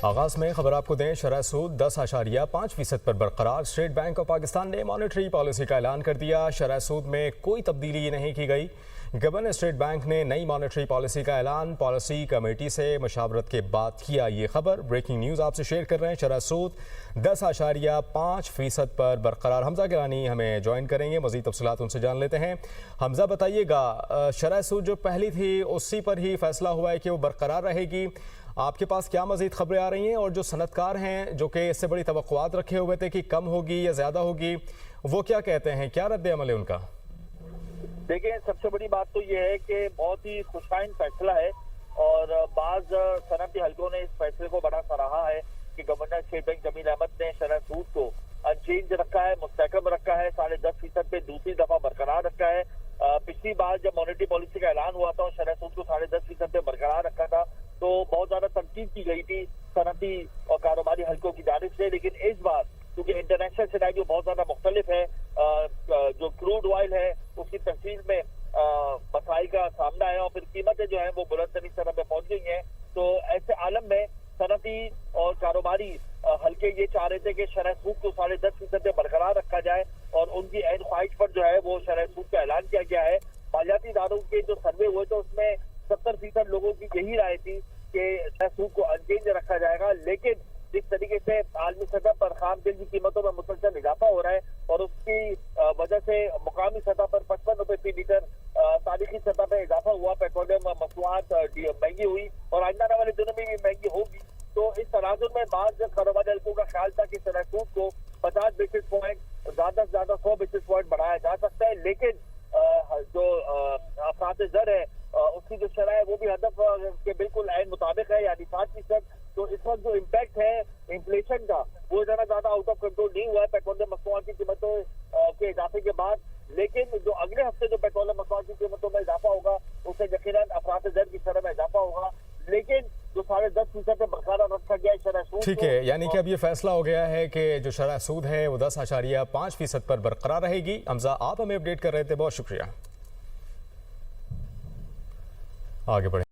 आगाज में खबर आपको दें, शरह सूद 10.5% पर बरकरार। स्टेट बैंक ऑफ पाकिस्तान ने मॉनेटरी पॉलिसी का ऐलान कर दिया। शरह सूद में कोई तब्दीली नहीं की गई। गवर्नर स्टेट बैंक ने नई मॉनेटरी पॉलिसी का ऐलान पॉलिसी कमेटी से मशावरत के बाद किया। ये खबर ब्रेकिंग न्यूज़ आपसे शेयर कर रहे हैं। शरह सूद 10.5% पर बरकरार। हमजा गिलानी हमें ज्वाइन करेंगे, मज़ीद तफसीलात उनसे जान लेते हैं। हमजा बताइएगा, शरह सूद जो पहली थी उसी पर ही फैसला हुआ है कि वो बरकरार रहेगी। आपके पास क्या मज़ीद खबरें आ रही हैं? और जो सनतकार हैं जो कि इससे बड़ी तवक्कुआत रखे हुए थे कि कम होगी या ज़्यादा होगी, वो क्या कहते हैं, क्या रद्द अमल है उनका? देखिए, सबसे बड़ी बात तो ये है कि बहुत ही खुशाइन फैसला है और बाज सनती हलकों ने इस फैसले को बड़ा सराहा है कि governor State Bank Jamil Ahmed ने शरह सूद को अनचेंज रखा है, मुस्तहकम रखा है, 10.5% पे दूसरी दफा बरकरार रखा है। पिछली बार जब मॉनेटरी पॉलिसी का ऐलान हुआ था और शरह सूद को 10.5% पे बरकरार रखा था तो बहुत ज्यादा तनकीद की गई थी सनती और कारोबारी हलकों की जानिब से। लेकिन इस बार क्योंकि इंटरनेशनल सिनेरियो बहुत ज्यादा मुख्तलिफ है, जो क्रूड ऑयल है उसकी तफसील में मसाइल का सामना है और फिर कीमतें जो है वो बुलंद तरीन सतह पे पहुंच गई हैं। तो ऐसे आलम में सनती और कारोबारी हल्के ये चाह रहे थे कि शरह सूद को 10.5% पे बरकरार रखा जाए और उनकी ऐन ख्वाहिश पर जो है वो शरह सूद का ऐलान किया गया है। मालियाती इदारों के जो सर्वे हुए तो उसमें 70% लोगों की यही राय थी कि शरह सूद को अनचेंज रखा जाएगा। लेकिन जिस तरीके से आलमी सतह पर खाम तेल की कीमतों में मुसलसल इजाफा हो रहा है और उसकी वजह से मुकामी सतह पर 55 रुपए फी लीटर तारीखी सतह पर इजाफा हुआ, पेट्रोलियम मसनूआत महंगी हुई और आइंदा आने वाले दिनों में भी महंगी होगी। तो इस तनाजुर में बाद कारोबारी हल्कों का ख्याल था कि शरह सूद को 50 बेसिस पॉइंट ज्यादा से ज्यादा 100 बेसिस पॉइंट बढ़ाया जा सकता है। लेकिन जो अफराद ज़र है उसकी जो शरह है वो भी हदफ के बिल्कुल ऐन मुताबिक है, यानी 7%। तो इस वक्त जो इम्पैक्ट है इन्फ्लेशन का वो इतना ज्यादा आउट ऑफ कंट्रोल नहीं हुआ है पेट्रोलियम मसनूआत की कीमतों के इजाफे के बाद। लेकिन जो अगले हफ्ते जो पेट्रोलियम मसनूआत की कीमतों में इजाफा होगा उससे यकीनन अफराद ज़र की शरह में इजाफा होगा। लेकिन जो 10.5% पे बरकरार रखा गया है शरह सूद। ठीक है, यानी कि अब ये फैसला हो गया है कि जो शरह सूद है वो 10.5% पर बरकरार रहेगी। हमजा, आप हमें अपडेट कर रहे थे, बहुत शुक्रिया। आगे बढ़े।